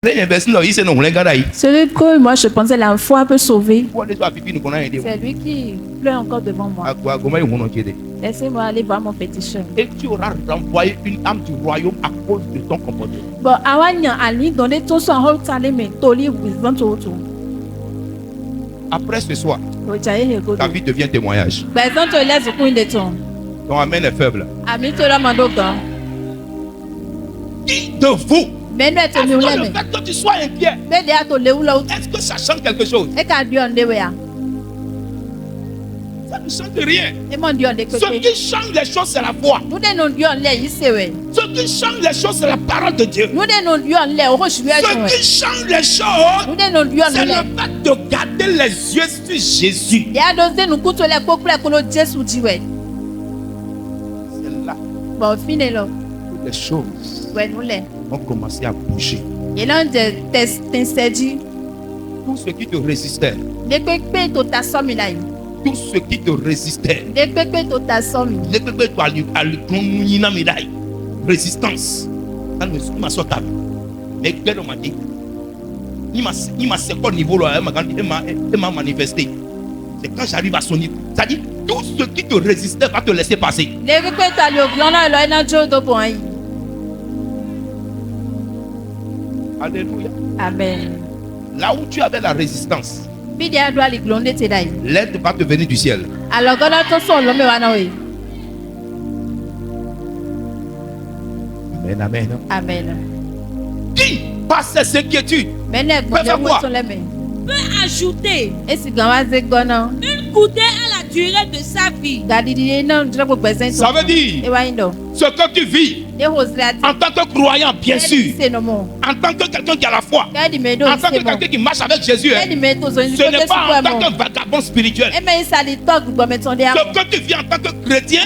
Celui que moi je pensais la foi peut sauver, c'est lui qui pleure encore devant moi. Laissez-moi aller voir mon petit cher. Et tu auras renvoyé une âme du royaume à cause de ton comportement. Bon, Après ce soir, ta vie devient témoignage. Ton amen est faible. Qui de vous, est-ce que le fait que tu sois inquiet, est-ce que ça change quelque chose? Ça ne change rien. Ce qui change les choses, c'est la foi. Ce qui change les choses, c'est la parole de Dieu. Ce qui change les choses, c'est le fait de garder les yeux sur Jésus. C'est là que les choses vont commencer à bouger. Tout ce qui te résistait, tout ce qui te résistait, résistance, mais il m'a secoué au niveau là, il m'a manifesté. C'est quand j'arrive à son niveau, c'est-à-dire tout ce qui te résistait va te laisser passer. Alléluia. Amen. Là où tu avais la résistance, l'aide va te venir du ciel. Amen, amen. Amen. Qui, par ses inquiétudes, peut faire quoi? Peut ajouter une coudée à la durée de sa vie. Ça veut dire ce que tu vis en tant que croyant, bien sûr, en tant que quelqu'un qui a la foi, en tant que quelqu'un qui marche avec Jésus, ce n'est pas en tant que vagabond spirituel. Ce que tu vis en tant que chrétien,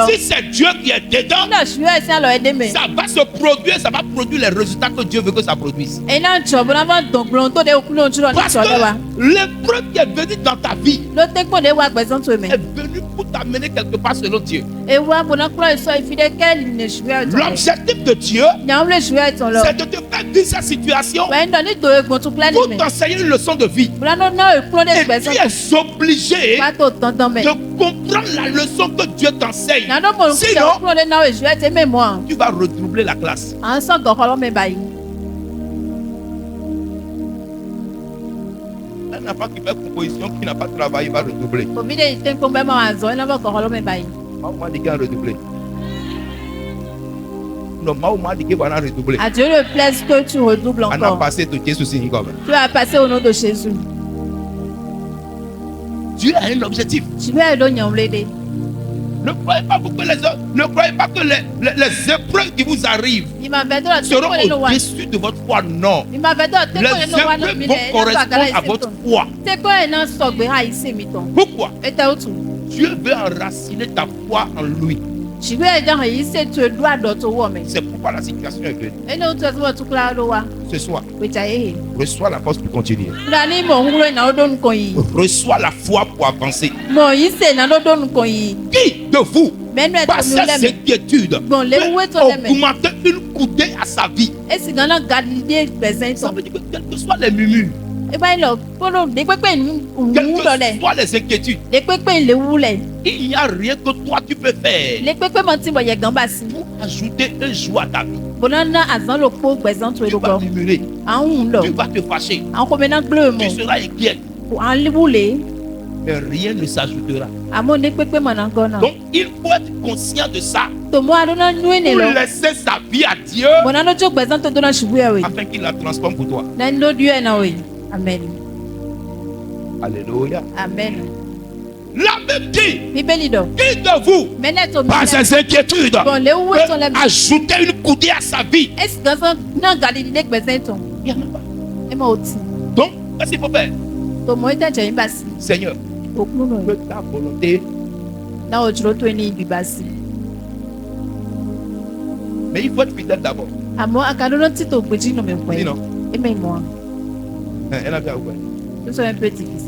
si c'est Dieu qui est dedans, ça va se produire, ça va produire les résultats que Dieu veut que ça produise. Parce que l'épreuve qui est venue dans ta vie est venue pour t'amener quelque part selon Dieu. L'objectif de Dieu, c'est de te faire vivre cette situation pour t'enseigner une leçon de vie. Et tu es obligé de comprendre la leçon que Dieu t'enseigne. Sinon, tu vas redoubler la classe. Un enfant qui fait composition, qui n'a pas travaillé, va redoubler. Maman dit qu'il va redoubler. Non, maman dit qu'il va redoubler. À Dieu le plaise que tu redoubles On a encore. passé de Jésus. Tu as passé au nom de Jésus. Dieu a un objectif. Ne croyez pas que les épreuves qui vous arrivent seront au-dessus de votre foi. Non. Les épreuves vont correspondre à votre foi. Pourquoi? Dieu veut enraciner ta foi en lui. C'est pourquoi la situation est venue. Ce soir, reçois la force pour continuer. Reçois la foi pour avancer. Qui de vous, par ses inquiétudes, peut augmenter une coudée à sa vie? Ça veut dire que quels que soient les murmures, quelles que soient les inquiétudes, il n'y a rien que toi tu peux faire pour ajouter un jour à ta vie. Tu vas murmurer, tu vas te fâcher, tu seras inquiet, mais rien ne s'ajoutera. Donc il faut être conscient de ça pour laisser sa vie à Dieu afin qu'il la transforme pour toi. Amen. Alléluia. Amen. La Bible dit, Qui qui de vous, par ses inquiétudes, peut ajouter une coudée à sa vie? Il n'y en a pas. Donc, qu'est-ce qu'il faut faire? Seigneur, que ta volonté, mais il faut être fidèle d'abord. Sinon, elle a bien ouvert. Nous sommes un peu difficiles.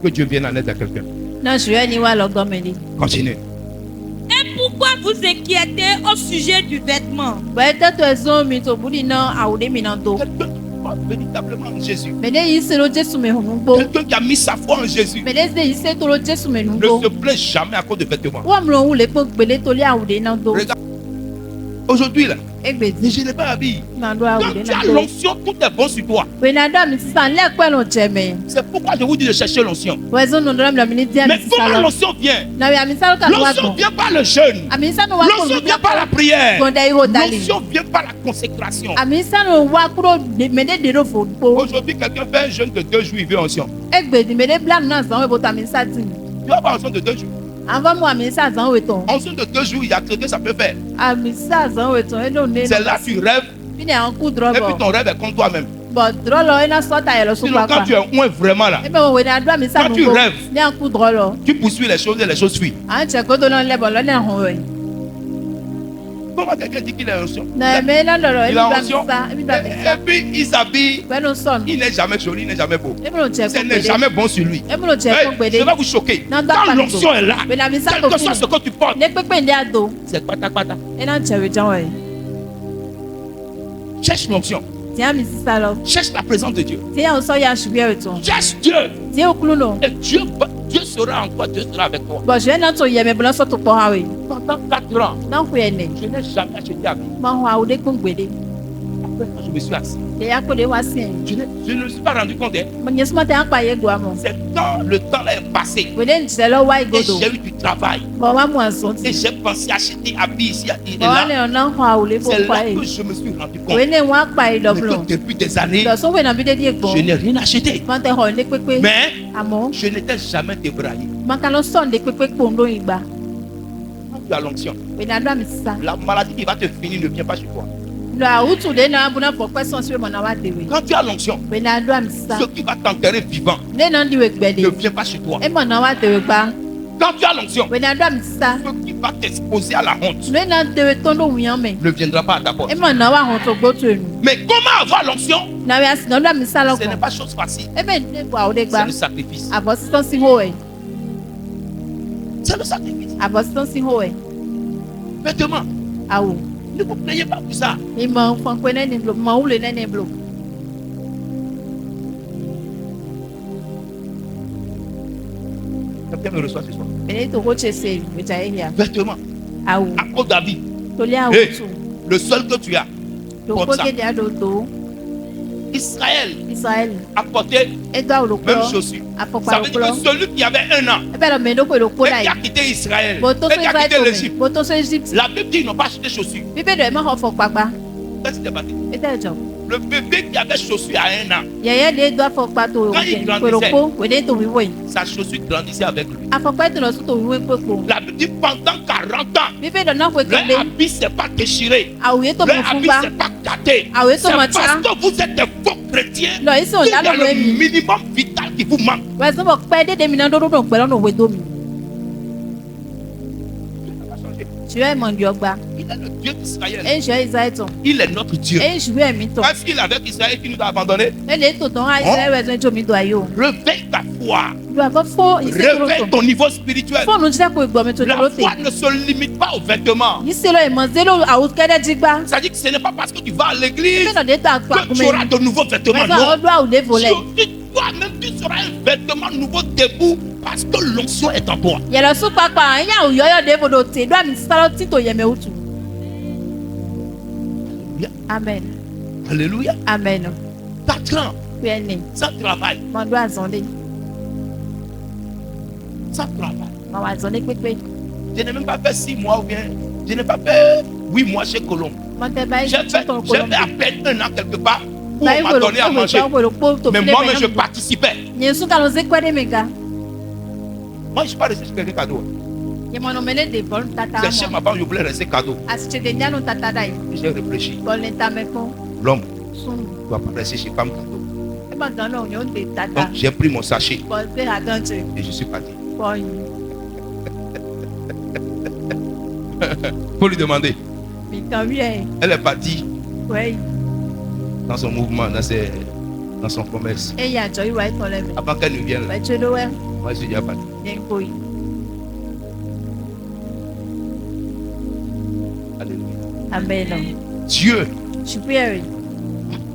Que Dieu vienne en aide à quelqu'un. Continue. Et pourquoi vous inquiétez au sujet du vêtement? Quelqu'un véritablement en Jésus. Quelqu'un qui a mis sa foi en Jésus ne se plaint jamais à cause de vêtements. Regarde. Aujourd'hui là, je n'ai pas habillé. Quand tu as l'onction, tout est bon sur toi. C'est pourquoi je vous dis de chercher l'onction. Mais comment l'onction vient? L'onction vient par le jeûne. L'onction vient par la prière. L'onction vient par la consécration. Aujourd'hui, quelqu'un fait un jeûne de 2 jours, il veut onction. Tu vas avoir onction de 2 jours. Onction de 2 jours, il y a que ça peut faire. C'est là que tu rêves. Et puis ton rêve est contre toi-même. Sinon, quand tu es loin vraiment là, quand tu rêves, tu poursuis les choses et les choses fuient. Comment quelqu'un dit qu'il a onction? Il a onction. Et puis il s'habille. Il n'est jamais joli, il n'est jamais beau. Ce n'est jamais bon sur lui. Je vais vous choquer. Quand l'onction est là, quel que soit ce que tu portes, c'est pata. Cherche l'onction. Cherche la présence de Dieu. Cherche Dieu. Et Dieu sera en toi, Dieu sera avec toi. Pendant 4 ans, je n'ai jamais acheté à vie. Après, je me suis assis. Je ne me suis pas rendu compte. C'est quand le temps est passé. Et j'ai eu du travail. Et j'ai pensé acheter habits ici et là. C'est là que je me suis rendu compte. Mais que depuis des années, je n'ai rien acheté. Mais je n'étais jamais débraillé. Quand tu as l'onction, la maladie qui va te finir ne vient pas chez toi. Quand tu as l'onction, ce qui va t'enterrer vivant ne vient pas chez toi. Quand tu as l'onction, ce qui va t'exposer à la honte ne viendra pas à ta porte. Mais comment avoir l'onction? Ce n'est pas chose facile. C'est le sacrifice. C'est le sacrifice. Vêtements. Ne vous plaignez pas pour ça. Quelqu'un me reçoit ce soir. Vêtements. À cause d'David. Le seul que tu as. Comme ça. Israël a porté même chaussure. Ça veut dire que celui qui avait 1 an et qui a quitté Israël et qui a quitté l'Égypte, la Bible dit qu'ils n'ont pas acheté chaussures. Qu'est-ce qui s'est passé? Le bébé qui avait chaussures à 1 an, quand il grandissait, sa chaussure grandissait avec lui. La Bible dit pendant 40 ans, leur habit ne s'est pas déchiré, leur habit ne s'est pas gâté. C'est parce que vous êtes des faux chrétiens qu'il y a le minimum vital qui vous manque. Il est le Dieu d'Israël. Il est notre Dieu. Est-ce qu'il est avec Israël qui nous a abandonnés? Réveille ta foi. Réveille ton niveau spirituel. La foi ne se limite pas aux vêtements. Ça dit que ce n'est pas parce que tu vas à l'église que tu auras de nouveaux vêtements. Non. Toi-même, tu seras un vêtement nouveau debout parce que l'onction est en toi. Amen. Alléluia. Amen. 4 ans sans travail. Sans travail. Je n'ai même pas fait 6 mois ou bien. Je n'ai pas fait 8 mois chez Colombe. J'ai fait à peine 1 an quelque part. On m'a donné à manger. Mais moi-même, je participais. Moi, je ne suis pas resté chez quelqu'un cadeau. C'est chez ma femme, je voulais rester cadeau. J'ai réfléchi. L'homme ne doit pas rester chez femme cadeau. Donc, j'ai pris mon sachet et je suis parti. Faut lui demander. Elle est partie. Dans son mouvement, dans son commerce. Avant qu'elle ne vienne là, moi je suis déjà parti. Alléluia. Amen. Dieu. Superior.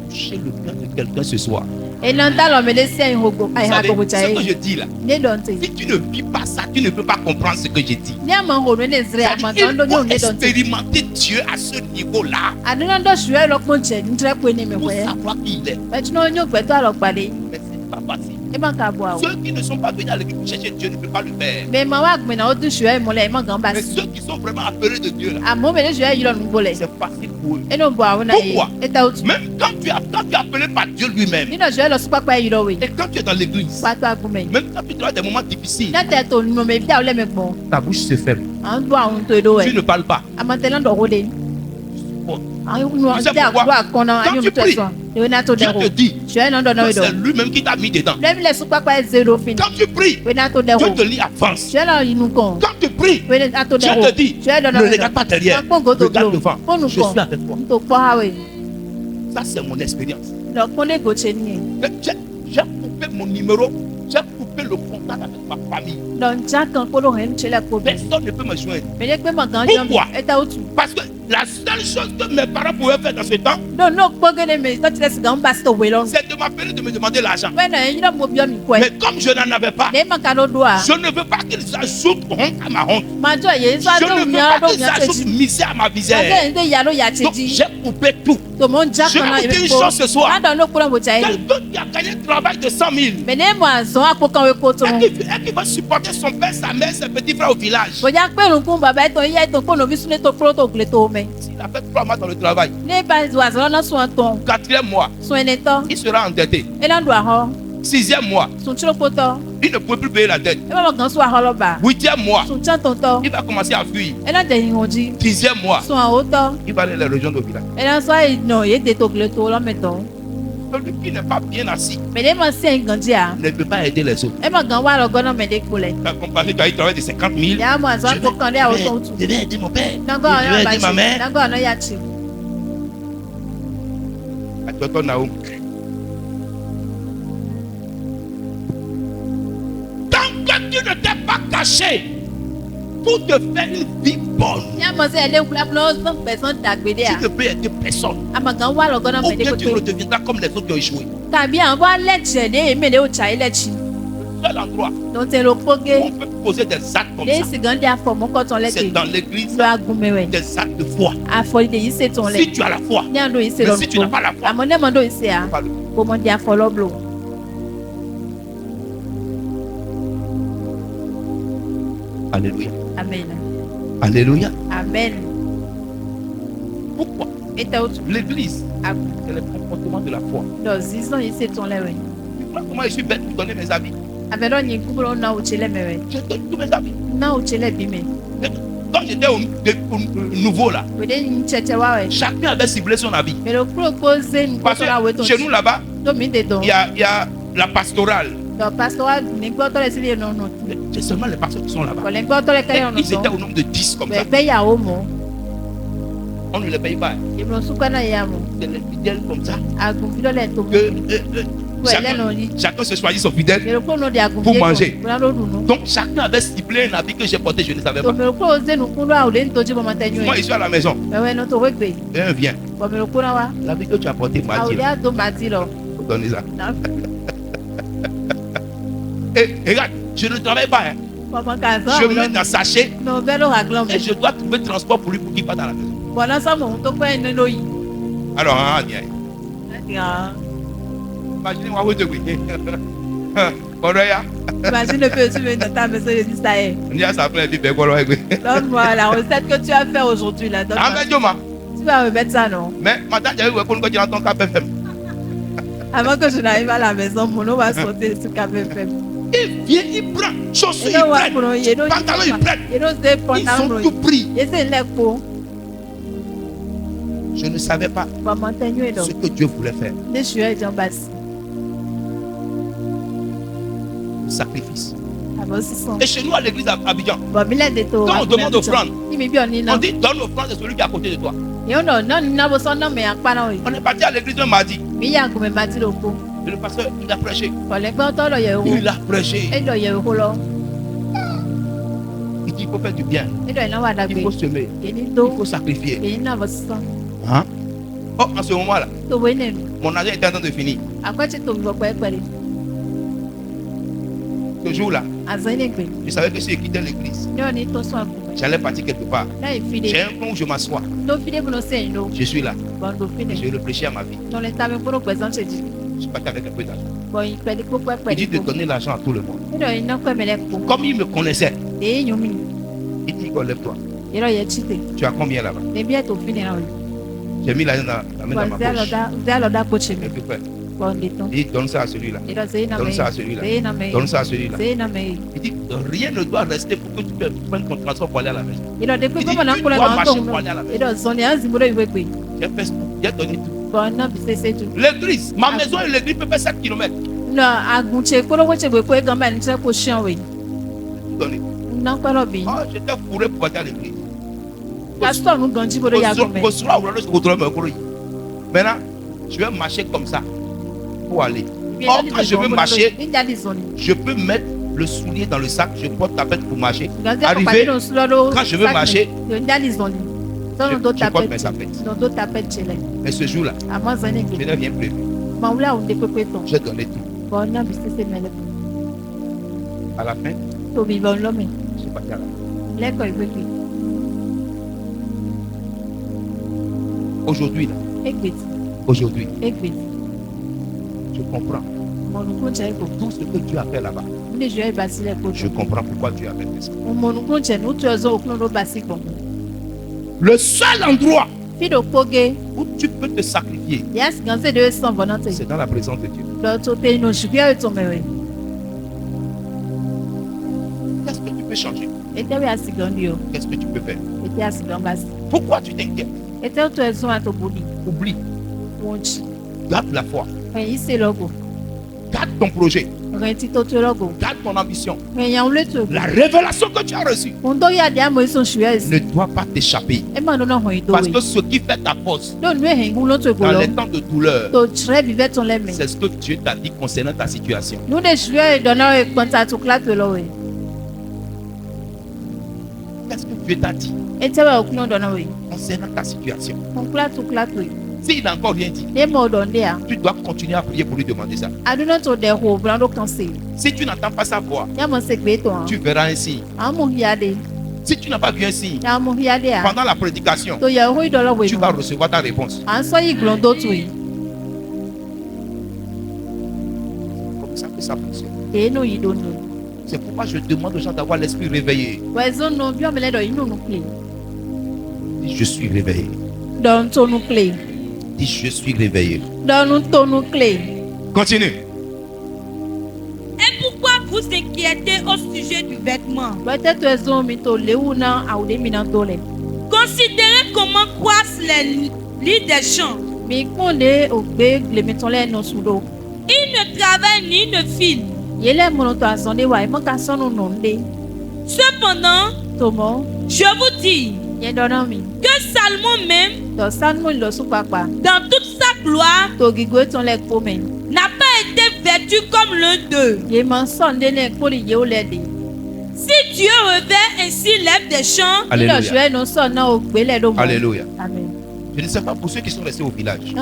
Toucher le cœur de quelqu'un ce soir. Vous savez, ce que je dis là, si tu ne vis pas ça, tu ne peux pas comprendre ce que je dis. Il faut expérimenter Dieu à ce niveau-là. Il faut savoir qui il est. Mais ce n'est pas facile. Ceux qui ne sont pas venus à l'église pour chercher Dieu ne peuvent pas le faire. Mais ceux qui sont vraiment appelés de Dieu là, c'est facile pour eux. Pourquoi? Même quand tu es appelé par Dieu lui-même, et quand tu es dans l'église, même quand tu as des moments difficiles, ta bouche se ferme. Tu ne parles pas. Quand tu pries, Dieu te dit que c'est lui-même qui t'a mis dedans. Quand tu pries, Dieu te lit avance. Quand tu pries, Dieu te dit ne regarde pas derrière, regarde devant. Je suis avec toi. Ça, c'est mon expérience. J'ai coupé mon numéro, j'ai coupé le contact avec ma famille. Personne ne peut me joindre. Pourquoi? Parce que la seule chose que mes parents pouvaient faire dans ce temps, c'est de m'appeler, de me demander l'argent. Mais comme je n'en avais pas, je ne veux pas qu'ils ajoutent honte à ma honte. Je ne veux pas qu'ils ajoutent misère à ma misère. Donc j'ai coupé tout. Je vais vous dire une chose ce soir. Quelqu'un qui a gagné un travail de 100 000 et qui va supporter son père, sa mère, ses petits frères au village. S'il a fait 3 mois dans le travail, 4e mois, il sera endetté. 6e mois, il ne peut plus payer la dette. 8e mois, il va commencer à fuir. 10e mois, il va aller dans les régions de village. Celui qui n'est pas bien assis ne peut pas aider les autres. La compagnie qui travaille de 50 000, je vais aider mon père, je vais aider ma mère. Tant que tu ne t'es pas caché pour te faire une vie bonne, tu ne peux aider personne. Ou bien tu redeviendras comme les autres qui ont échoué. Le seul endroit où on peut poser des actes comme ça, c'est dans l'église, des actes de foi. Si tu as la foi, mais si tu n'as pas la foi, tu ne peux pas le faire. Alléluia. Amen. Alléluia. Amen. Pourquoi? L'église, c'est le comportement de la foi. Comment je suis bête pour donner mes amis? Je donne tous mes amis. Quand j'étais au nouveau là, chacun avait ciblé son avis. Parce que chez nous là-bas, il y a la pastorale. C'est seulement les pasteurs qui sont là-bas. Ils étaient au nombre de 10 comme ça. On ne les paye pas. C'est les fidèles comme ça. Chacun se choisit son fidèle pour manger. Donc chacun avait ciblé un habit que j'ai porté, je ne savais pas. Moi je suis à la maison. Et un vient. L'habit que tu as porté, il faut donner ça. Et regarde, je ne travaille pas. Je mets dans sachet et je dois trouver transport pour lui pour qu'il parte à la maison. Alors, imaginez-moi où tu es. Imagine le peu tu veux dans ta maison et dis ça est. Donne-moi la recette que tu as fait aujourd'hui là. Tu vas me mettre ça non? Mais maintenant, j'avais vu quand tu entends KPFM. Avant que je n'arrive à la maison, mon nom va sauter sur KPFM. Il vient, il prend, chaussures, il prend, pantalon, il prend. Ils ont tout pris. Je ne savais pas ce que Dieu voulait faire. Sacrifice. Et chez nous à l'église à Abidjan, quand on demande d'offrande, on dit donne l'offrande de celui qui est à côté de toi. On est parti à l'église un mardi. Et le pasteur, il a prêché. Il a prêché. faut faire du bien. Il faut semer. Il faut sacrifier. Hein? Oh, en ce moment-là, mon argent est en train de finir. Ce jour-là, je savais que si je quittais l'église, j'allais partir quelque part. J'ai un point où je m'assois. Je suis là. Je réfléchis à ma vie. Je suis parti avec un peu d'argent. Il dit de donner l'argent à tout le monde. Comme il me connaissait, il dit lève-toi. Tu as combien là-bas? J'ai mis l'argent dans ma poche. Il dit donne ça à celui-là. Donne ça à celui-là. Donne ça à celui-là. Il dit rien ne doit rester pour que tu prennes ton transport pour aller à la maison. Il dit tu dois marcher pour aller à la maison. J'ai donné tout. L'église, ma maison et l'église peut faire 7 km. Donné. Oh, j'étais fourré pour partir à l'église. Maintenant, je vais marcher comme ça pour aller. Or, quand je veux marcher, je peux mettre le soulier dans le sac, je porte la bête pour marcher. Arrivé, quand je veux marcher, je porte mes sapettes. Mais ce jour-là, je n'ai rien prévu. J'ai donné tout. À la fin, je suis parti à la fin. Aujourd'hui, aujourd'hui, je comprends tout ce que Dieu a fait là-bas. Je comprends pourquoi Dieu a fait ça. Le seul endroit où tu peux te sacrifier, c'est dans la présence de Dieu. Qu'est-ce que tu peux changer? Qu'est-ce que tu peux faire? Pourquoi tu t'inquiètes? Oublie. Garde la foi. Garde ton projet. Garde ton ambition. La révélation que tu as reçue ne doit pas t'échapper. Parce que ce qui fait ta force dans les temps de douleur, c'est ce que Dieu t'a dit concernant ta situation. Qu'est-ce que Dieu t'a dit concernant ta situation? S'il n'a encore rien dit, tu dois continuer à prier pour lui demander ça. Si tu n'entends pas sa voix, tu verras un signe. Si tu n'as pas vu un signe, pendant la prédication, tu vas recevoir ta réponse. C'est comme ça que ça fonctionne. C'est pourquoi je demande aux gens d'avoir l'esprit réveillé. Dis, je suis réveillé. Dis, je suis réveillé. Continue. Et pourquoi vous inquiétez au sujet du vêtement? Considérez comment croissent les lits des champs. Ils ne travaillent ni ne filent. Cependant, je vous dis que Salomon même, dans toute sa gloire, n'a pas été vêtu comme l'un d'eux. Si Dieu revêt ainsi l'herbe des champs, Alléluia. Alléluia. Amen. Je ne sais pas pour ceux qui sont restés au village,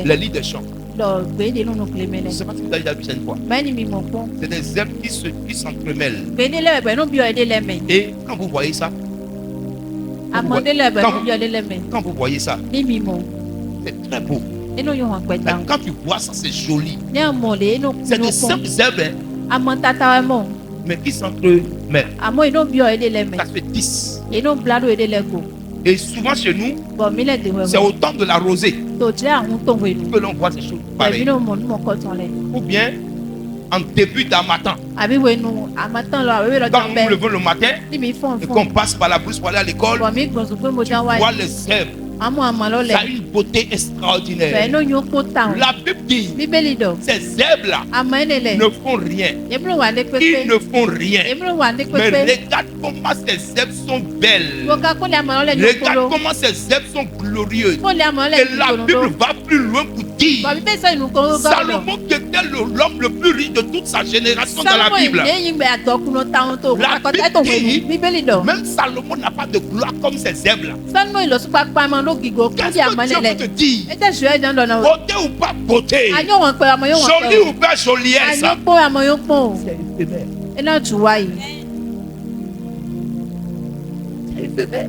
les lits des champs. Je ne sais pas si vous avez déjà vu ça une fois. C'est des herbes qui s'entremêlent. Et quand vous voyez ça, quand vous voyez ça, c'est très beau. Quand tu vois ça, c'est joli. C'est de simples herbes, mais qui s'entremêlent. Ça fait 10. Et souvent chez nous, c'est au temps de la rosée que l'on voit ces choses pareilles. Ou bien en début d'Harmattan. Quand nous nous levons le matin et qu'on passe par la brousse pour aller à l'école, tu vois les herbes. Ça a une beauté extraordinaire. La Bible dit, ces herbes-là ne font rien. Ils ne font rien. Mais regarde comment ces herbes sont belles. Regarde comment ces herbes sont glorieuses. Et la Bible va plus loin pour dire. Salomon qui était l'homme le plus riche de toute sa génération dans la Bible. La Bible dit, même Salomon n'a pas de gloire comme ces herbes-là. Qu'est-ce que Dieu veut te dire? Beauté ou pas beauté? Jolie ou pas joliesse? C'est éphémère.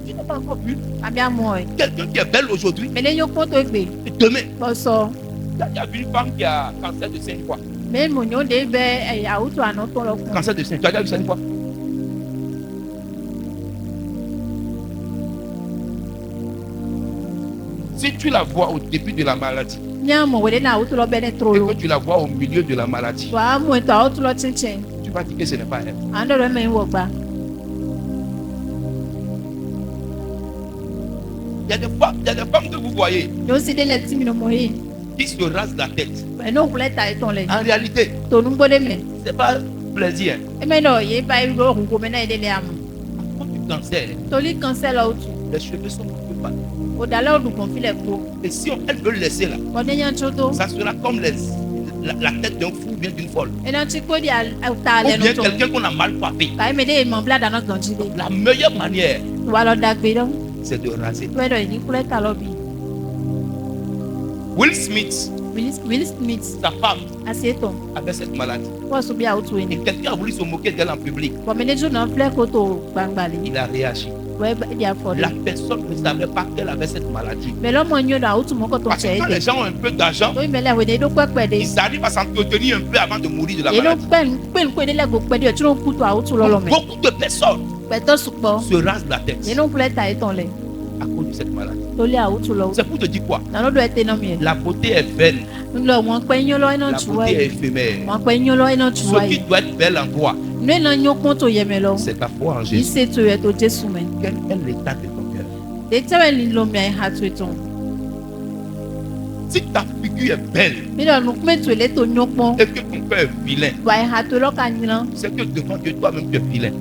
Tu n'as pas encore vu quelqu'un qui est belle aujourd'hui et demain. Tu as vu une femme qui a cancer de sein quoi? Cancer de sein, tu as déjà vu ça une fois? Si tu la vois au début de la maladie et que tu la vois au milieu de la maladie, tu vas dire que ce n'est pas elle. Il y a des femmes que vous voyez qui se rasent la tête. En réalité, ce n'est pas plaisir. À cause du cancer, les cheveux sont un peu pâles. Et si elle veut le laisser là, ça sera comme la tête d'un fou ou bien d'une folle. Ou bien quelqu'un qu'on a mal frappé. La meilleure manière, c'est de raser. Will Smith, sa femme, avait cette maladie. Et quelqu'un a voulu se moquer d'elle en public. Il a réagi. La personne ne savait pas qu'elle avait cette maladie. Parce que quand les gens ont un peu d'argent, ils arrivent à s'entretenir un peu avant de mourir de la maladie. Beaucoup de personnes se rasent la tête à cause de cette maladie. C'est pour te dire quoi? La beauté est belle. La beauté est éphémère. Ce qui doit être belle en toi, c'est ta foi en Jésus. Quel est l'état de ton cœur? Si ta figure est belle et que ton cœur est vilain, c'est que devant Dieu, toi-même tu es vilain.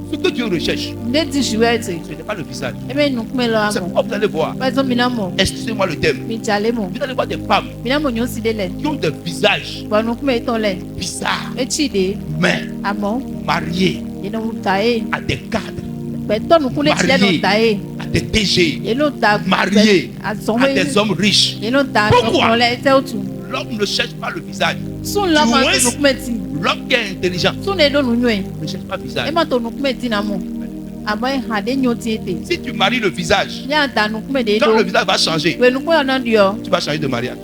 Ce que Dieu recherche, ce n'est pas le visage. C'est pourquoi vous allez voir, excusez-moi le thème, vous allez voir des femmes qui ont des visages bizarres, mais mariées à des cadres, mariées à des DG, mariées à des hommes riches. Pourquoi? L'homme ne cherche pas le visage. L'homme qui est intelligent ne cherche pas le visage. Si tu maries le visage, quand le visage va changer, tu vas changer de mariage.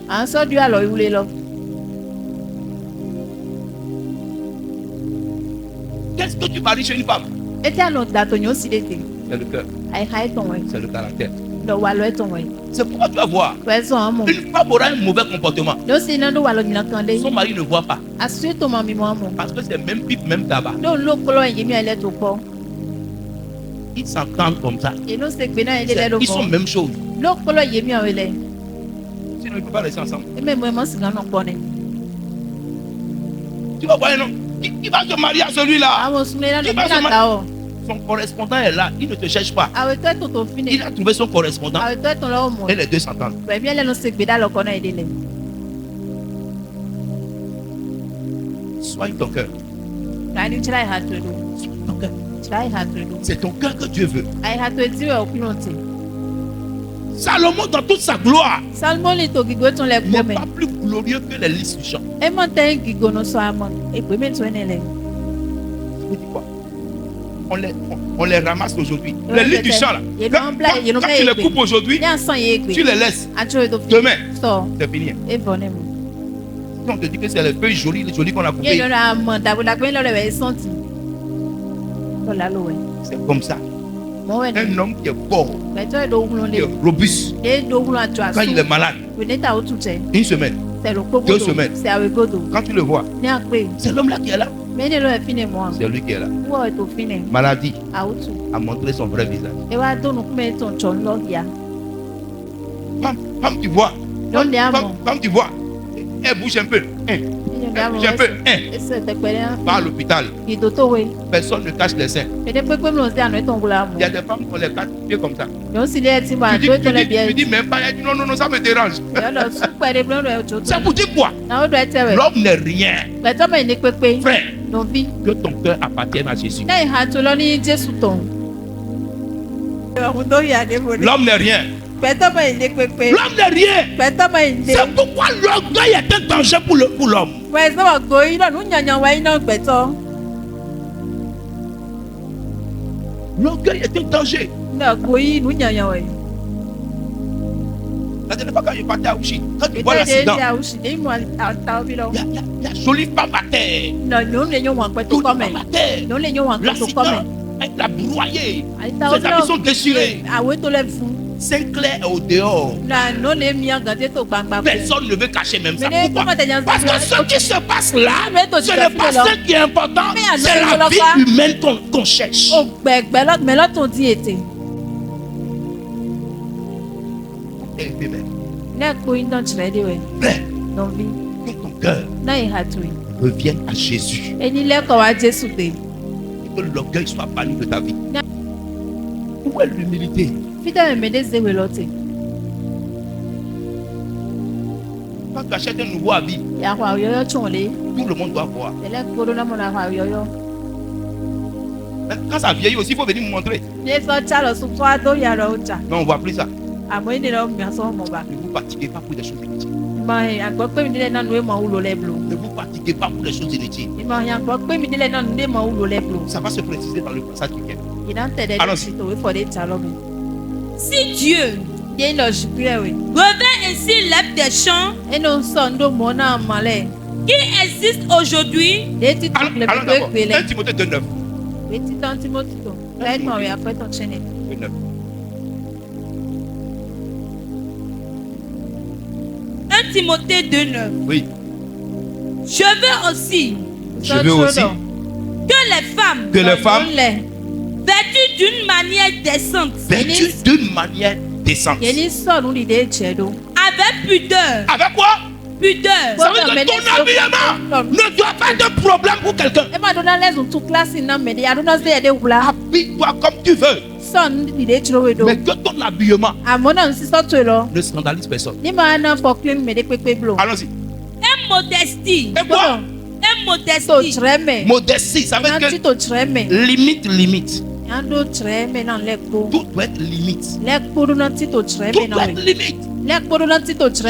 Qu'est-ce que tu maries chez une femme? C'est le cœur. C'est le caractère. C'est pourquoi tu vas voir, une femme aura un mauvais comportement. Son mari ne voit pas. Parce que c'est même pipe, même tabac. Ils s'entendent comme ça. Ils sont même chose. Sinon ils ne peuvent pas rester ensemble. Tu vas voir un homme qui va se marier à celui-là. Son correspondant est là, il ne te cherche pas. Il a trouvé son correspondant et les deux s'entendent. Soigne ton cœur. C'est ton cœur que Dieu veut. Salomon dans toute sa gloire n'est pas plus glorieux que les lys du champ. On les ramasse aujourd'hui. Les lys du champ là, quand tu les coupes aujourd'hui, tu les laisses. Demain, c'est fini. On te dit que c'est les feuilles jolies qu'on a coupées. C'est comme ça. Un homme qui est fort, qui est robuste, quand il est malade, une semaine, 2 semaines, quand tu le vois, c'est l'homme là qui est là. C'est lui qui est là. Maladie a montré son vrai visage. Femme, tu vois. Femme, tu vois. Elle bouge un peu. Elle bouge un peu. Va à l'hôpital. Personne ne cache les seins. Il y a des femmes qui ont les 4 pieds comme ça. Tu dis même pas. Elle dit non, ça me dérange. Ça vous dit quoi? L'homme n'est rien. Frère, que ton cœur appartienne à Jésus. L'homme n'est rien. L'homme n'est rien. C'est pourquoi l'orgueil est un danger pour l'homme. L'orgueil est un danger. La dernière fois quand je partais à Ouchi, quand tu vois l'accident, il y a jolie femme à terre. Jolie femme à terre. L'accident, elle l'a broyé. Ses habits sont déchirés. Sinclair est au dehors. Personne ne veut cacher même ça. Pourquoi? Parce que ce qui se passe là, ce n'est pas ce qui est important, c'est la vie humaine qu'on cherche. Frère, que ton cœur revienne à Jésus. Que l'orgueil soit banni de ta vie. Où est l'humilité? Quand tu achètes un nouveau habit, tout le monde doit voir. Mais quand ça vieillit aussi, il faut venir me montrer. Non, on ne voit plus ça. Ne vous fatiguez pas pour des choses inutiles. Ne vous fatiguez pas pour des choses inutiles. Ça va se préciser dans le passage qui vient. Si Dieu revêt ainsi l'herbe des champs qui existe aujourd'hui, 1 Timothée 2:9. 1 Timothée 2:9. Oui. Je veux aussi que les femmes vêtues d'une manière décente. Avec pudeur. Avec quoi? Pudeur. Ça veut dire que ton habillement ne doit pas être un problème pour quelqu'un. Habille-toi comme tu veux. Mais que ton habillement ne scandalise personne. Allons-y. Et modestie. Et quoi? Et modestie. Modestie, ça veut dire que limite. Tout doit être limite. Tout doit être limite.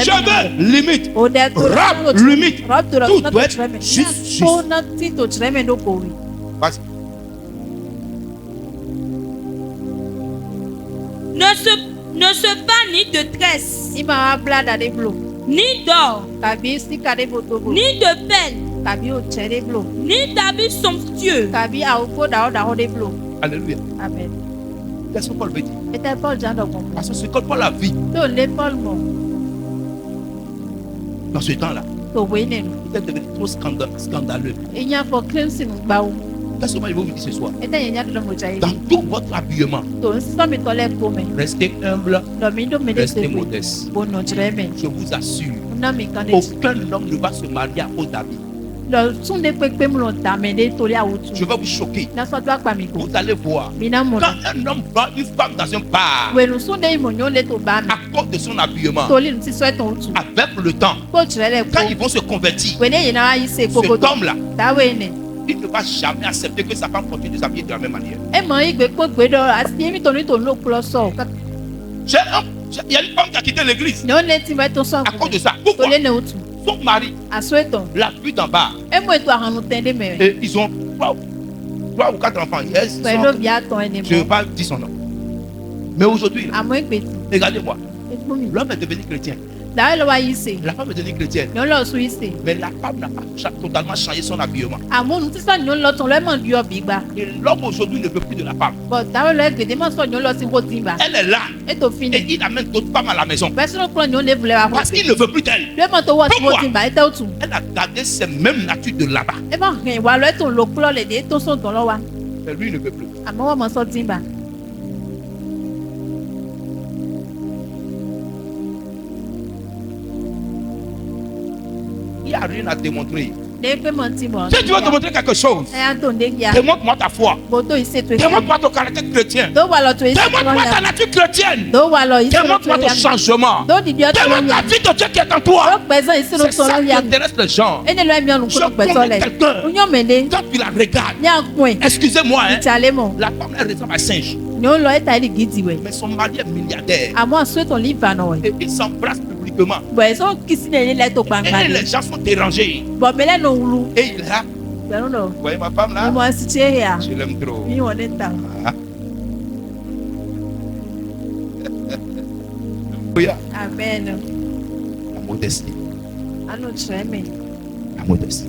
Cheveux, limite. Robe, limite. Tout doit être juste. Vas-y. Ne se bat ni de tresse, ni d'or, ni de perles, ni d'habits somptueux. Alléluia. Amen. Qu'est-ce que Paul veut dire? Parce que ce que Paul a vu dans ce temps-là, il est devenu trop scandaleux. Qu'est-ce que moi je veux vous dire ce soir? Dans tout votre habillement, restez humble, restez modeste. Je vous assure, aucun homme ne va se marier à cause d'habits. Je vais vous choquer. Vous allez voir. Quand un homme voit une femme dans un bar, à cause de son habillement, avec le temps, quand ils vont se convertir, cet homme-là, il ne va jamais accepter que sa femme continue de s'habiller de la même manière. Il y a une femme qui a quitté l'église à cause de ça. Pourquoi? Son mari l'a vu d'en bas. Et ils ont 3 ou 4 enfants. Yes, je ne veux pas dire son nom. Mais aujourd'hui, regardez-moi. L'homme est devenu chrétien. La femme est devenue chrétienne. Mais la femme n'a pas totalement changé son habillement. Et l'homme aujourd'hui ne veut plus de la femme. Elle est là. Et il amène d'autres femmes à la maison. Parce qu'il ne veut plus d'elle. Pourquoi? Elle a gardé ces mêmes natures de là-bas. Mais lui, il ne veut plus. n'as rien à démontrer. Si tu veux te montrer quelque chose, démontre-moi ta foi. Démontre-moi ton caractère chrétien. Démontre-moi ta nature chrétienne. Démontre-moi ton changement. Démontre la vie de Dieu qui est en toi. C'est ça qui intéresse les gens. Je connais quelqu'un. Quand tu la regardes, excusez-moi, hein, la femme elle ressemble à un singe. Mais son mari est milliardaire. Et il s'embrasse publiquement. Et les gens sont dérangés. Et il est là. Vous voyez ma femme là? Je l'aime trop. Ah. Amen. La modestie. La modestie.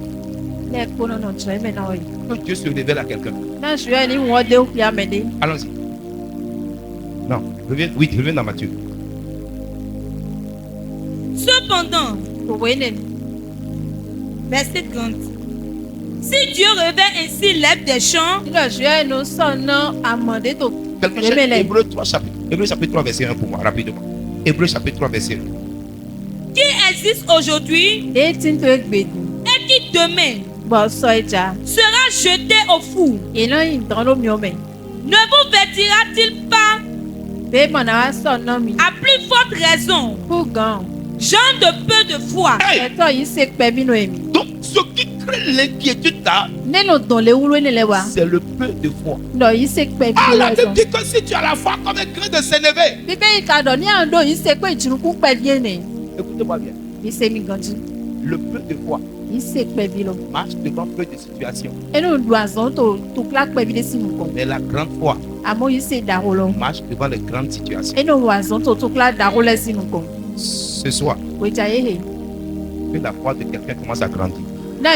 Que Dieu se révèle à quelqu'un. Allons-y. Non, reviens dans Matthieu. Cependant, verset 30. Si Dieu révèle ainsi l'herbe des champs, quelqu'un cherche Hébreu 3 chapitre. Hébreu chapitre 3 verset 1 pour moi, rapidement. Hébreu chapitre 3 verset 1. Qui existe aujourd'hui et qui demain sera jeté au four, ne vous vertira-t-il pas à plus forte raison, gens de peu de foi? Hey! Donc ce qui crée l'inquiétude là, c'est le peu de foi. Ah, la Bible dit que si tu as la foi comme un grain de sénévé, écoutez-moi bien, le peu de foi marche devant peu de situations. Mais la grande foi marche devant les grandes situations. Ce soir, que la foi de quelqu'un commence à grandir. La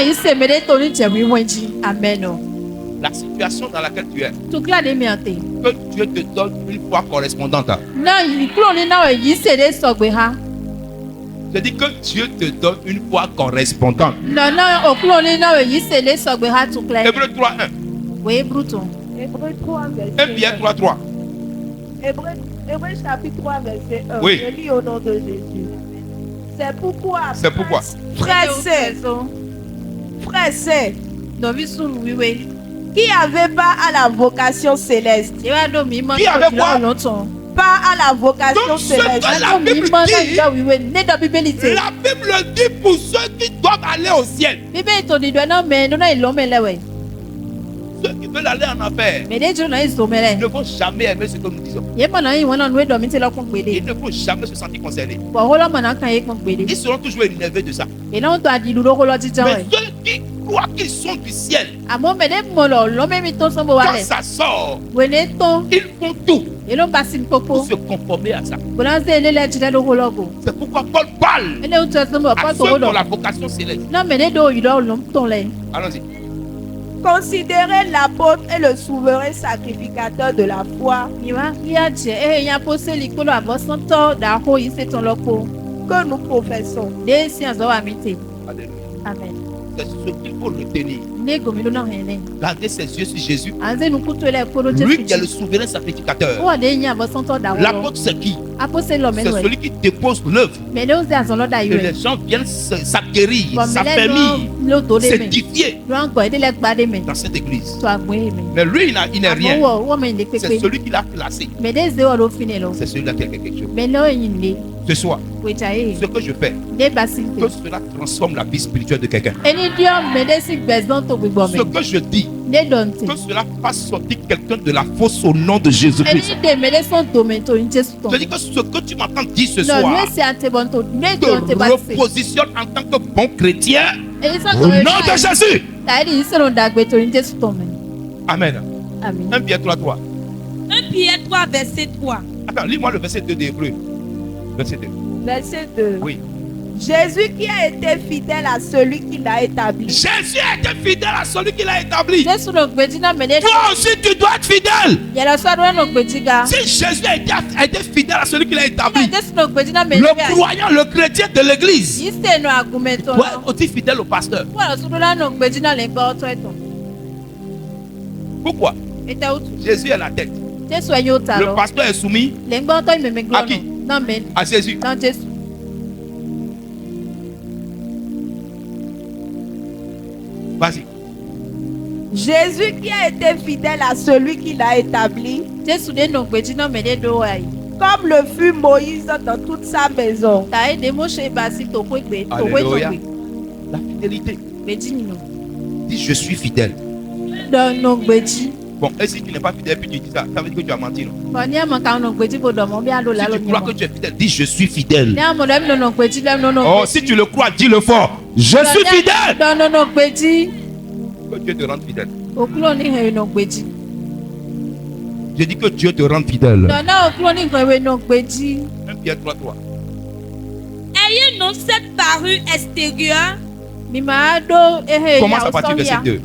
situation dans laquelle tu es, que Dieu te donne une foi correspondante. Je dis que Dieu te donne une foi correspondante. Hébreu 3, 1. Hébreu 3, verset 1 Pierre 3, 3. Hébreu chapitre 3, verset 1. Oui. Je lis au nom de Jésus. C'est pourquoi. Frère, c'est qui avait pas à la vocation céleste. Qui avait quoi? Pas à la vocation céleste. La Bible dit pour ceux qui doivent aller au ciel. Ceux qui veulent aller en enfer ne vont jamais aimer ce que nous disons. Ils ne vont jamais se sentir concernés. Ils seront toujours énervés de ça. Mais ceux qui croient qu'ils sont du ciel, quand ça sort, ils font tout pour se conformer à ça. C'est pourquoi Paul parle à ceux qui ont la vocation céleste. Allons-y. Considérez l'apôtre et le souverain sacrificateur de la foi que nous professons. Alléluia. Amen. C'est ce qu'il faut retenir. Gardez ses yeux sur Jésus. Lui qui est le souverain sacrificateur. L'apôtre c'est qui? C'est celui qui dépose l'œuvre. Et les gens viennent s'acquérir, s'affermir, s'édifier dans cette église. Mais lui, il n'est rien. C'est celui qui l'a placé. C'est celui-là qui a quelque chose. Ce soir, ce que je fais, que cela transforme la vie spirituelle de quelqu'un. Ce que je dis, que cela fasse sortir quelqu'un de la fosse au nom de Jésus-Christ. Je dis que ce que tu m'entends dire ce soir te repositionne en tant que bon chrétien au nom de Jésus. Amen. 1 Pierre 3, 3. 1 Pierre 3, verset 3. Attends, lis-moi le verset 2 d'Hébreu. Verset 2. Verset 2. Oui. Jésus qui a été fidèle à celui qui l'a établi. Jésus a été fidèle à celui qui l'a établi. Toi aussi, tu dois être fidèle. Si Jésus a été fidèle à celui qui l'a établi, le croyant, le chrétien de l'église, doit être aussi fidèle au pasteur. Pourquoi? Jésus est la tête. Le pasteur est soumis à qui? À Jésus. Vas-y. Jésus qui a été fidèle à celui qui l'a établi, comme le fut Moïse dans toute sa maison. Alléluia. La fidélité. Dis je suis fidèle. Bon, et si tu n'es pas fidèle puis tu dis ça, ça veut dire que tu as menti, non? Si tu crois que tu es fidèle, dis je suis fidèle. Oh, si tu le crois, dis-le fort. Je suis fidèle. Que Dieu te rende fidèle. Je dis que Dieu te rende fidèle. 1 Pierre 3:3. Ayez non cette parure extérieure. Commence à partir de verset 2.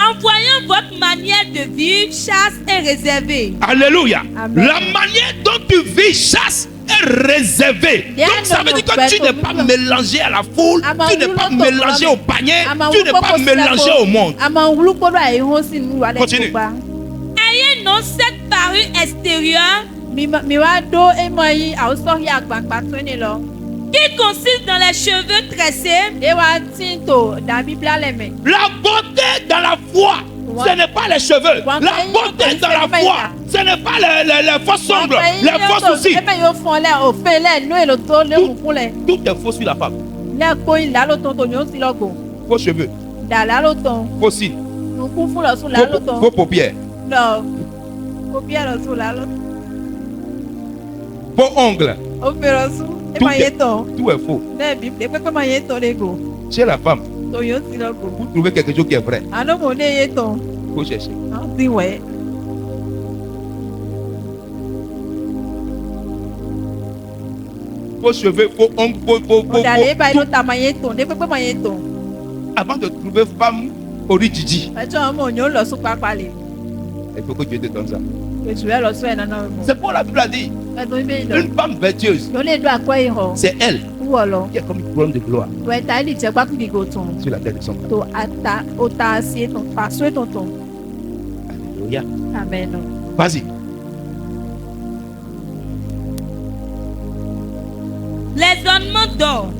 En voyant votre manière de vivre, chaste et réservée. Alléluia. Amen. La manière dont tu vis chaste est réservée. Donc ça veut dire que tu n'es pas mélangé à la foule, tu n'es pas mélangé au panier, tu n'es pas mélangé au monde. Continue. Ayez non cette parure extérieure qui consiste dans les cheveux tressés. La beauté dans la foi, ce n'est pas les cheveux. La beauté dans la foi, ce n'est pas les faux sangles, les faux soucis. Tout est faux sur la femme. Faux cheveux, faux cils, faux paupières, faux ongles. Tout est faux. Chez la femme, vous trouvez quelque chose qui est vrai. Il faut chercher. Faux cheveux, faux ongles, faux. Avant de trouver femme originale, il faut que Dieu te donne ça. C'est pour la Bible a dit. Une femme vertueuse, c'est elle qui est comme une couronne de gloire sur la tête de son mari. Alléluia. Amen. Vas-y. Les ornements d'or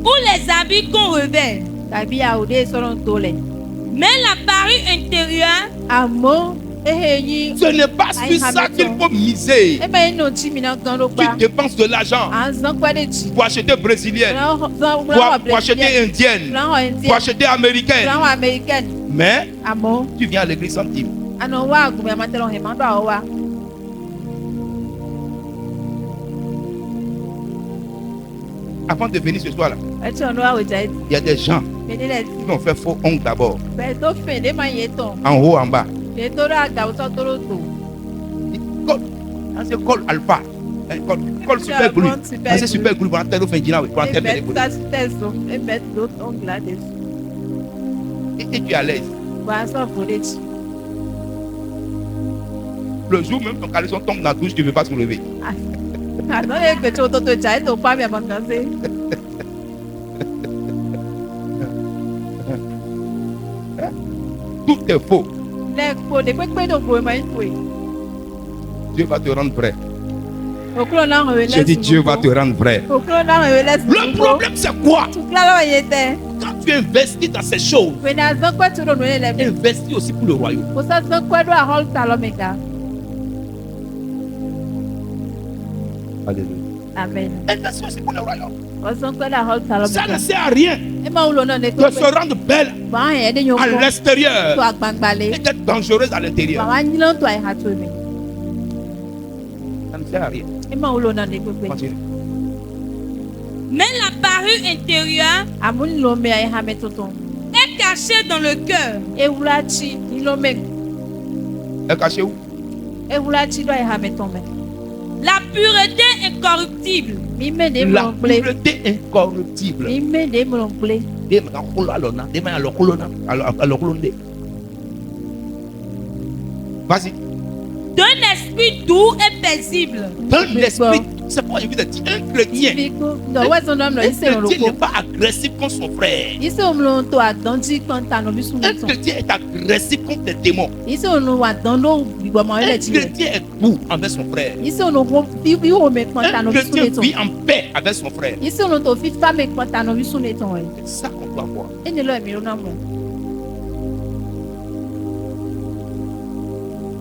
ou les habits qu'on revêt. Mais la parure intérieure, ce n'est pas sur ça qu'il faut miser. Tu dépenses de l'argent pour acheter brésilienne, pour acheter indienne, pour acheter américaine. Mais tu viens à l'église sans dîme. Avant de venir ce soir-là, il y a des gens qui vont faire faux ongles d'abord. En haut, en bas. C'est col alpha. Col super glue. C'est super glue. Et tu es à l'aise. Le jour même ton caleçon tombe dans la douche, tu ne veux pas se lever. Tout est faux. Dieu va te rendre vrai. J'ai dit Dieu va te rendre vrai. Le problème c'est quoi? Quand tu investis dans ces choses, investis aussi pour le royaume. Alléluia. Amen. Investis aussi pour le royaume. Ça ne sert à rien de se rendre belle à l'extérieur et d'être dangereuse à l'intérieur. Ça ne sert à rien. Continue. Mais la parure intérieure est cachée dans le cœur. Elle est cachée où? La pureté incorruptible. La pureté incorruptible. Vas-y. D'un esprit doux et paisible. D'un esprit C'est pourquoi je vous ai dit, un chrétien n'est pas agressif contre son frère. Un chrétien est agressif contre les démons. Un chrétien est doux envers son frère. Un chrétien vit en paix avec son frère. C'est ça qu'on doit voir.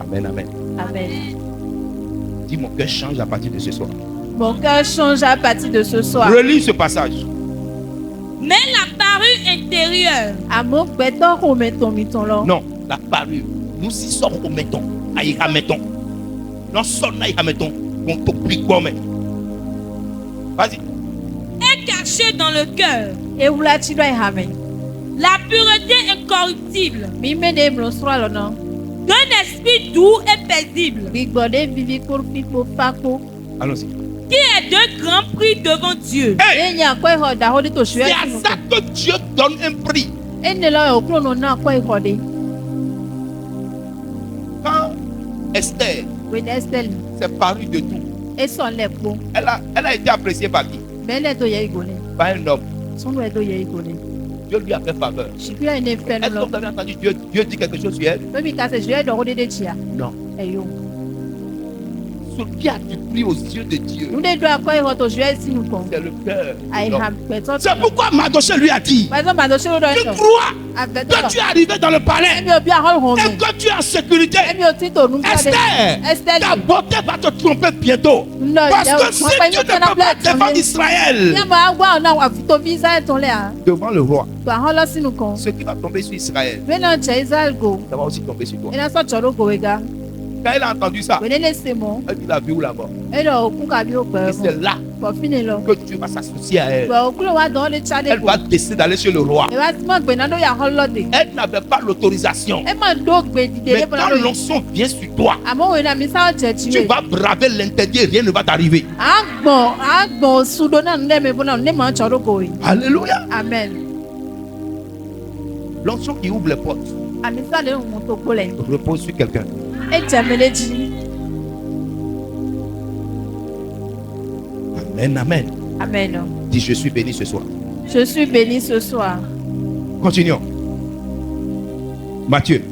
Amen, amen. Amen. Dis, mon cœur change à partir de ce soir. Mon cœur change à partir de ce soir. Relis ce passage. Mais la parure intérieure. Non, la parure. Nous y sommes au mettons. Aïra mettons. Nous sommes aïra mettons. On te prie quoi, mais. Vas-y. Est cachée dans le cœur. La pureté incorruptible. D'un esprit doux et paisible. Allons-y. Qui est d'un grand prix devant Dieu. Hey! C'est à ça que Dieu donne un prix. Quand Esther s'est parue de tout, elle a été appréciée par qui? Par un homme. Dieu lui a fait faveur. Est-ce que vous avez entendu Dieu dit quelque chose sur elle? Non. Ce qui a du prix aux yeux de Dieu, c'est le cœur. C'est pourquoi Mardochée lui a dit, tu crois que tu es arrivé dans le palais et que tu es en sécurité. Esther, ta beauté va te tromper bientôt. Parce que si tu ne peux pas défendre Israël devant le roi, ce qui va tomber sur Israël, ça va aussi tomber sur toi. Quand elle a entendu ça, elle dit la vie ou la mort. C'est là que Dieu va s'associer à elle. Elle va décider d'aller chez le roi. Elle n'avait pas l'autorisation. Mais quand l'onction vient sur toi, tu vas braver l'interdit et rien ne va t'arriver. Alléluia. Amen. L'onction qui ouvre les portes repose sur quelqu'un. Amen, amen. Amen. Dis, je suis béni ce soir. Je suis béni ce soir. Continuons. Matthieu.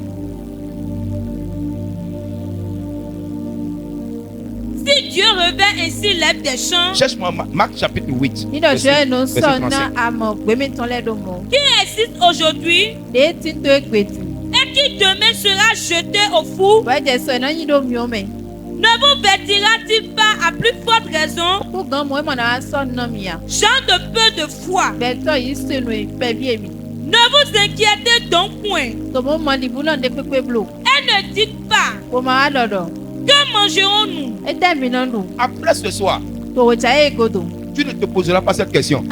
Si Dieu revêt ainsi l'herbe des champs. Cherche-moi Marc chapitre 8. Verset 35. Qui existe aujourd'hui et qui demain sera jeté au four, ne vous vêtira-t-il pas à plus forte raison, gens de peu de foi? Ne vous inquiétez donc point. Et ne dites pas, que mangerons-nous? Après ce soir, tu ne te poseras pas cette question.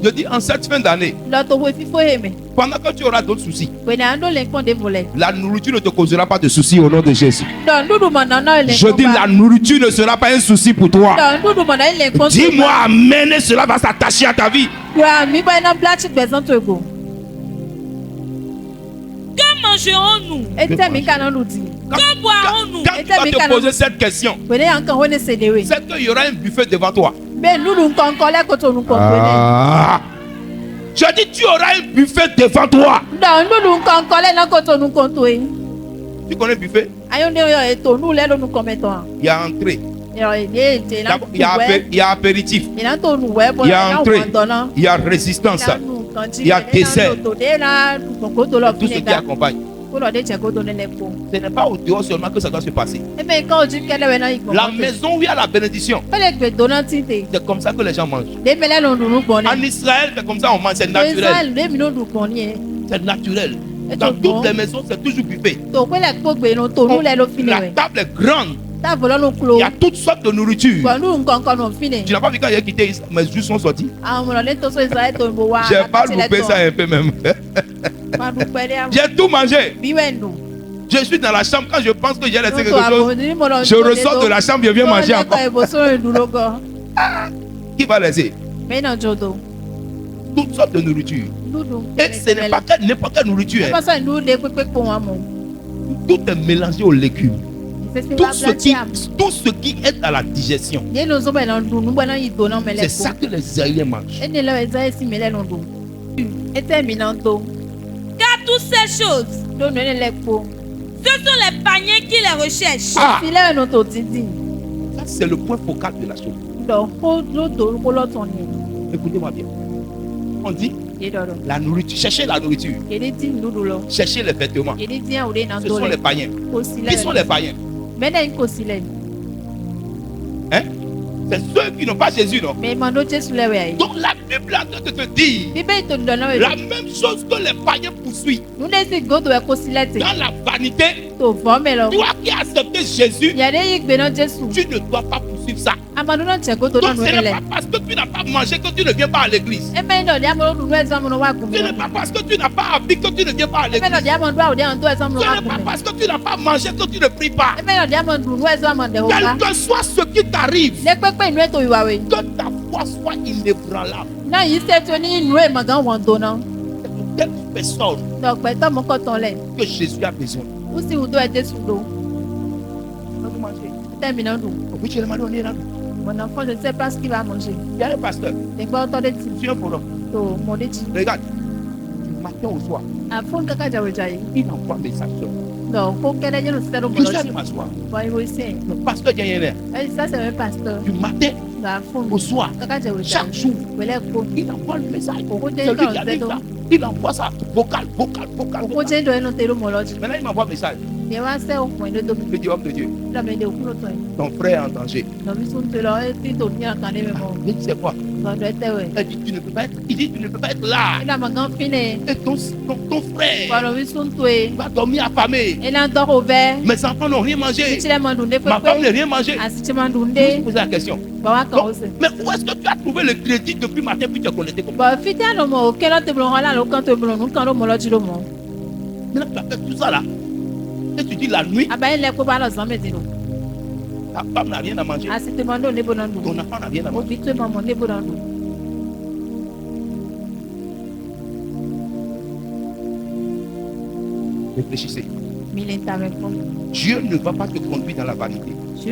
Je dis en cette fin d'année, pendant que tu auras d'autres soucis, la nourriture ne te causera pas de soucis au nom de Jésus. Je dis la nourriture ne sera pas un souci pour toi. Dis-moi amen et cela va s'attacher à ta vie. Que mangerons-nous? Que boirons-nous? Quand tu vas te poser cette question, c'est qu'il y aura un buffet devant toi. Ah. Je dis tu auras un buffet devant toi. Tu connais le buffet? Il y a entrée. Il y a apéritif. Il y a entrée. Il y a résistance. Il y a dessert. Tout ce qui accompagne. Ce n'est pas au dehors seulement que ça doit se passer. La maison où il y a la bénédiction, c'est comme ça que les gens mangent. En Israël, c'est comme ça on mange, c'est naturel. C'est naturel. Dans toutes les maisons, c'est toujours buffet. La table est grande. Il y a toutes sortes de nourriture. Tu n'as pas vu quand j'ai quitté Israël, mes jours sont sortis. J'ai pas loupé ça un peu même. J'ai tout mangé. Je suis dans la chambre quand je pense que j'ai laissé quelque chose. Je ressors de la chambre, je viens manger encore. Qui va laisser? Toutes sortes de nourriture. Et ce n'est pas n'importe quelle nourriture. Tout est mélangé aux légumes. Tout ce qui est à la digestion. C'est ça que les Israéliens mangent. Car toutes ces choses, ce sont les païens qui les recherchent. Ça, c'est le point focal de la chose. Écoutez-moi bien. On dit la nourriture. Cherchez la nourriture. Cherchez les vêtements. Ce sont les païens. Qui sont les païens? Hein? C'est ceux qui n'ont pas Jésus, non? Donc la Bible a de te dire la même chose que les païens poursuivent. Dans la vanité, toi qui as accepté Jésus, tu ne dois pas poursuivre ça. Donc ce n'est pas parce que tu n'as pas mangé que tu ne viens pas à l'église. Ce n'est pas parce que tu n'as pas appris que tu ne viens pas à l'église. Ce n'est pas parce que tu n'as pas mangé que tu ne pries pas. Quel que soit ce qui t'arrive, que ta foi soit inébranlable. Telle personne que Jésus a besoin. Oui, tu m'as donné là. Mon enfant, je ne sais pas ce qu'il va manger. Il y a un pasteur. Sur un forum. Regarde, du matin au soir, il envoie un message. Je suis allé m'asseoir. Le pasteur Diané, ça c'est un pasteur. Du matin au soir, chaque jour, il envoie le message. Celui qui a dit ça, il envoie ça vocal. Maintenant, il m'envoie un message. Je dis, homme de Dieu, ton frère est en danger. Il dit, c'est quoi? Il dit, tu ne peux pas être là. Et ton frère va dormir affamé. Mes enfants n'ont rien mangé. Ma femme n'a rien mangé. Je me suis posé la question. Mais où est-ce que tu as trouvé le crédit depuis matin puis tu as connecté comme ça? Maintenant, tu as fait tout ça là. Et tu dis la nuit, ta femme n'a rien à manger. Ton enfant n'a rien à manger. Réfléchissez. Dieu ne va pas te conduire dans la vanité. Je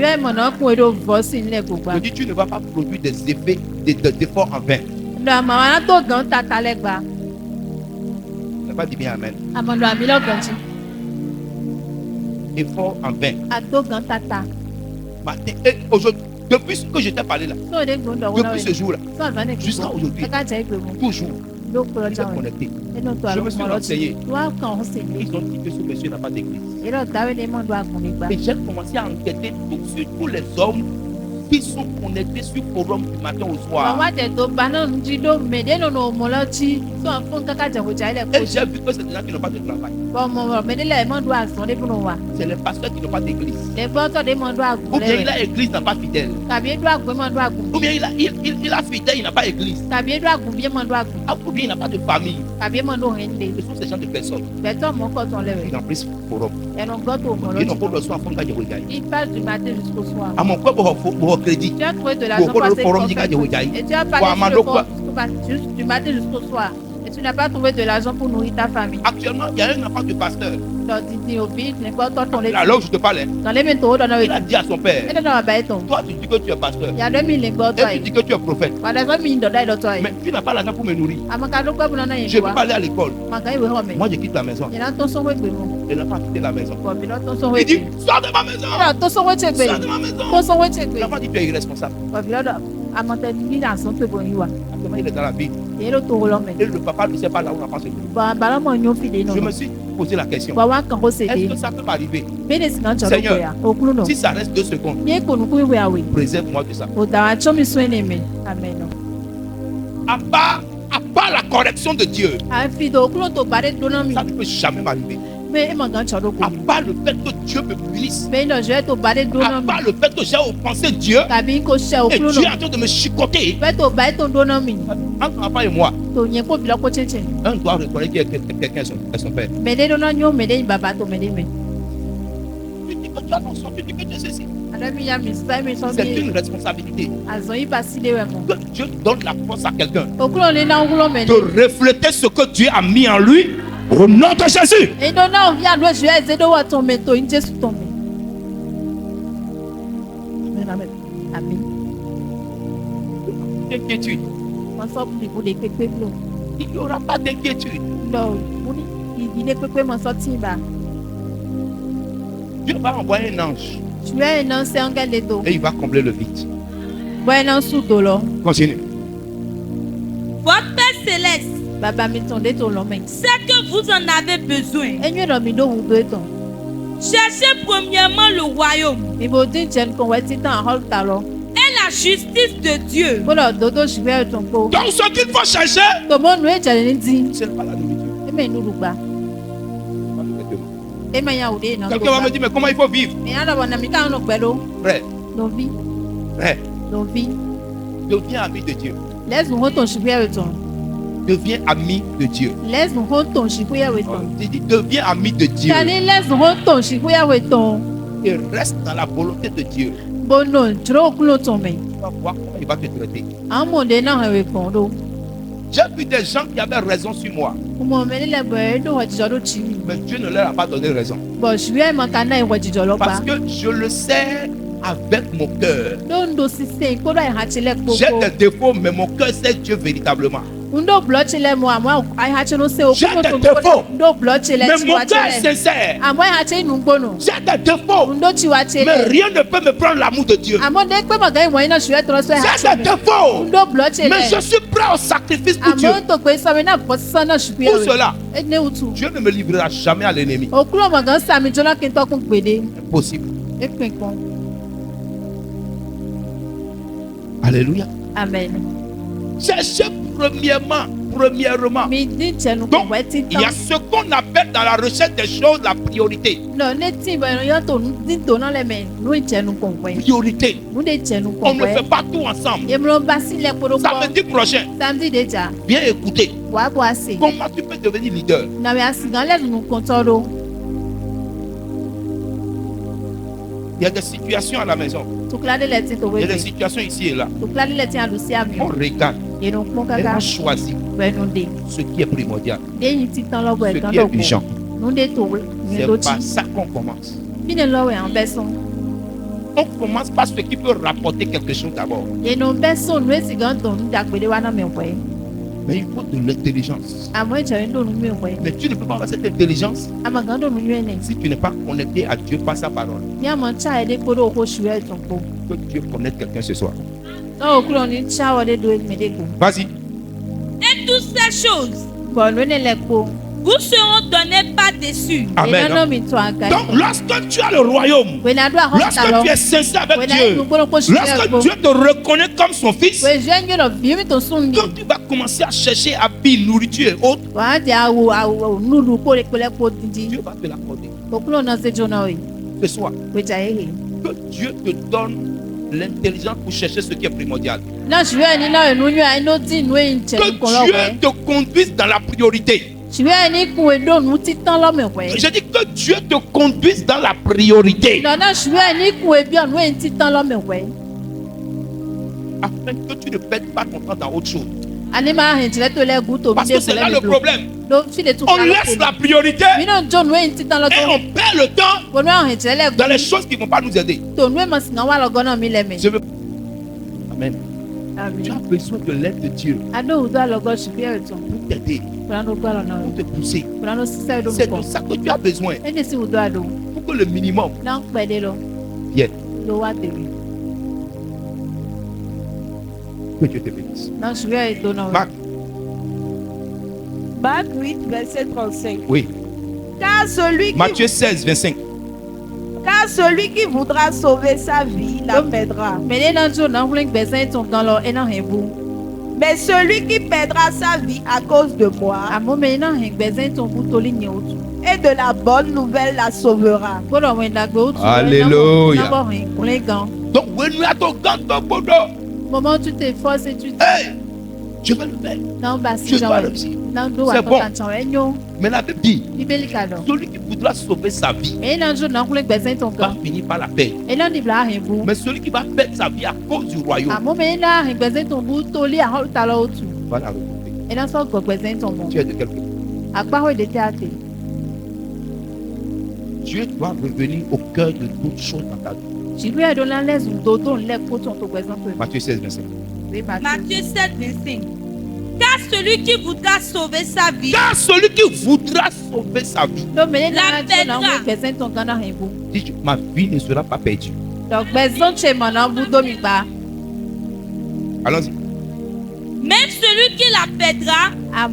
dis, tu ne vas pas produire des effets, des efforts en vain. Tu n'as pas dit bien amen. Effort en vain. Aujourd'hui, depuis ce que je t'ai parlé là, depuis ce jour-là, jusqu'à aujourd'hui, toujours, je suis connecté. Je me suis renseigné. Ils ont dit que ce monsieur n'a pas d'église. Et j'ai commencé à enquêter sur tous les hommes qui sont connectés sur le forum du matin au soir. Et j'ai vu que c'est des gens qui n'ont pas de travail. C'est les pasteurs qui n'ont pas d'église. Ou bien il a église, n'a pas fidèle. Ou bien il a fidèle, il n'a pas église. Ou bien il n'a pas de famille. Ce sont ces gens de personnes. Ils ont pris ce forum. Ils n'ont pas le soir pour gagner. Ils passent du matin jusqu'au soir. À mon corps, crédit. Tu as trouvé de l'argent pour forum et tu as parlé du matin jusqu'au soir. Et tu n'as pas trouvé de l'argent pour nourrir ta famille. Actuellement, il y a un enfant de pasteur. Là, Là où je te parlais, il a dit à son père, toi tu dis que tu es pasteur. Et tu dis que tu es prophète. Mais tu n'as pas l'argent pour me nourrir. Je ne peux pas aller à l'école. Moi, je quitte la maison. Et l'enfant a quitté la maison. Il dit, sors de ma maison. Sors de ma maison. L'enfant dit, tu es irresponsable. Actuellement, il est dans la vie. Et le papa ne sait pas là où l'enfant se trouve. Je me suis posé la question. Est-ce que ça peut m'arriver? Seigneur, si ça reste 2 secondes, préserve-moi de ça. À part la correction de Dieu, ça ne peut jamais m'arriver. À part le fait que Dieu me punisse, à part le fait que j'ai offensé Dieu, et Dieu est en train de me chicoter, entre l'enfant et moi, un doit reconnaître que quelqu'un est son père. Tu dis que tu as ton sang, tu dis que tu es ceci. C'est une responsabilité. Que Dieu donne la force à quelqu'un de refléter ce que Dieu a mis en lui au nom de Jésus. d'inquiétude. Il n'y aura pas d'inquiétude. Dieu va envoyer un ange. Et il va combler le vide. Continue. Votre Père Céleste sait que vous en avez besoin. Cherchez premièrement le royaume et la justice de Dieu. Donc ce qu'il faut chercher, c'est pas la nourriture. Quelqu'un va me dire, mais comment il faut vivre? Frère, frère, deviens ami de Dieu. Deviens ami de Dieu. Deviens ami de Dieu. Et reste dans la volonté de Dieu. Tu vas voir comment il va te traiter. J'ai vu des gens qui avaient raison sur moi. Mais Dieu ne leur a pas donné raison. Parce que je le sais avec mon cœur. J'ai des défauts, mais mon cœur sait Dieu véritablement. J'ai des défauts, mais mon cœur est sincère. J'ai des défauts, mais rien ne peut me prendre l'amour de Dieu. J'ai des défauts, mais je suis prêt au sacrifice pour Dieu. Pour cela, Dieu ne me livrera jamais à l'ennemi. Impossible. Alléluia. Amen. Cherchez premièrement. Donc, il y a ce qu'on appelle dans la recherche des choses la priorité. Priorité. On ne fait pas tout ensemble. Samedi prochain, viens écouter. Comment tu peux devenir leader? Il y a des situations à la maison. Il y a des situations ici et là. On regarde et on choisit ce qui est primordial, ce qui est urgent. C'est par ça qu'on commence. On commence par ce qui peut rapporter quelque chose d'abord. Mais il faut de l'intelligence. Mais tu ne peux pas avoir cette intelligence si tu n'es pas connecté à Dieu par sa parole. Que Dieu connaisse quelqu'un ce soir. Vas-y. Et toutes ces choses vous seront données par-dessus. Amen. Donc, lorsque tu as le royaume, lorsque tu es sincère avec Dieu, lorsque Dieu te reconnaît comme son fils, quand tu vas commencer à chercher habits, nourriture et autres, Dieu va te l'accorder. Ce soir, que Dieu te donne l'intelligence pour chercher ce qui est primordial. Que Dieu te conduise dans la priorité. Je dis que Dieu te conduise dans la priorité. Afin que tu ne perdes pas ton temps dans autre chose. Parce que c'est là le problème. On laisse la priorité et on perd le temps dans les choses qui ne vont pas nous aider. Je veux... Amen. Tu as besoin de l'aide de Dieu pour t'aider, pour te pousser. C'est de ça que tu as besoin pour que le minimum vienne. Que Dieu te bénisse. Marc 8, verset 35. Oui. Car celui qui Matthieu 16, 25. Car celui qui voudra sauver sa vie la perdra. Mais celui qui perdra sa vie à cause de moi et de la bonne nouvelle la sauvera. Alléluia. Donc, moment où tu t'efforces et tu dis, hey, je vais le faire. Je dois réussir. C'est bon. Mais la Bible dit, celui qui voudra sauver sa vie va finir par la perdre. Mais celui qui va perdre sa vie à cause du royaume va la retrouver. Tu es de quel côté? Dieu doit revenir au cœur de toutes choses dans ta vie. Matthieu 16, 25. Matthieu 7, 25. Car celui qui voudra sauver sa vie. Car celui qui voudra sauver sa vie. La perdra. Dis, ma vie ne sera pas perdue. Allons-y. Même celui qui la perdra, à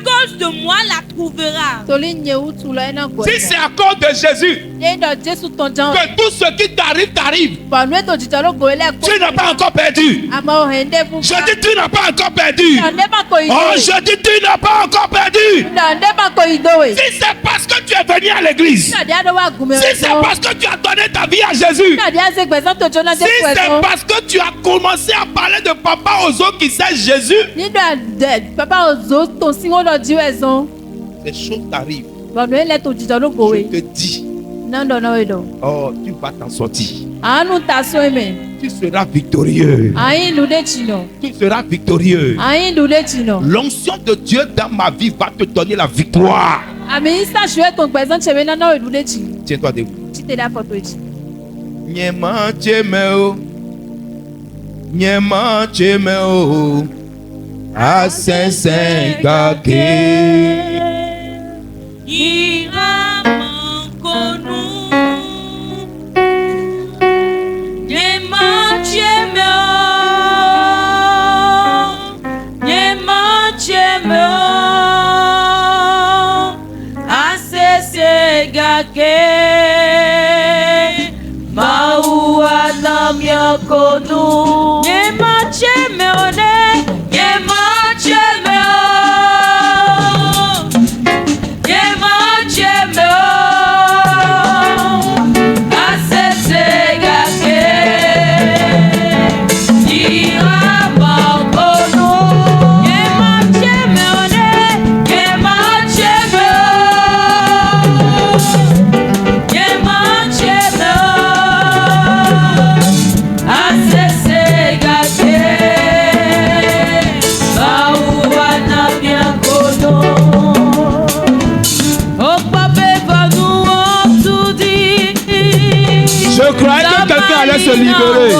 cause de moi, la trouvera. Si c'est à cause de Jésus que tout ce qui t'arrive, t'arrive, tu n'as pas encore perdu. Je dis, tu n'as pas encore perdu. Oh, je dis, tu n'as pas encore perdu. Si c'est parce que tu es venu à l'église, si c'est parce que tu as donné ta vie à Jésus, si c'est parce que tu as commencé à parler de papa aux autres qui sait Jésus, ces choses t'arrivent. Je te dis, oh, tu vas t'en sortir. Tu seras victorieux. Tu seras victorieux. L'onction de Dieu dans ma vie va te donner la victoire. Tiens-toi debout. Nyema chemeo, nyema chemeo, asensengake. Ira mankonu, nyema chemeo, nyema chemeo, asensengake. Maua namya konu, nyema chemeo ne, nyema chemeo, nyema chemeo, asesegake, ira mankonu, nyema chemeo ne, nyema chemeo, nyema chemeo. Je croyais que quelqu'un allait se libérer.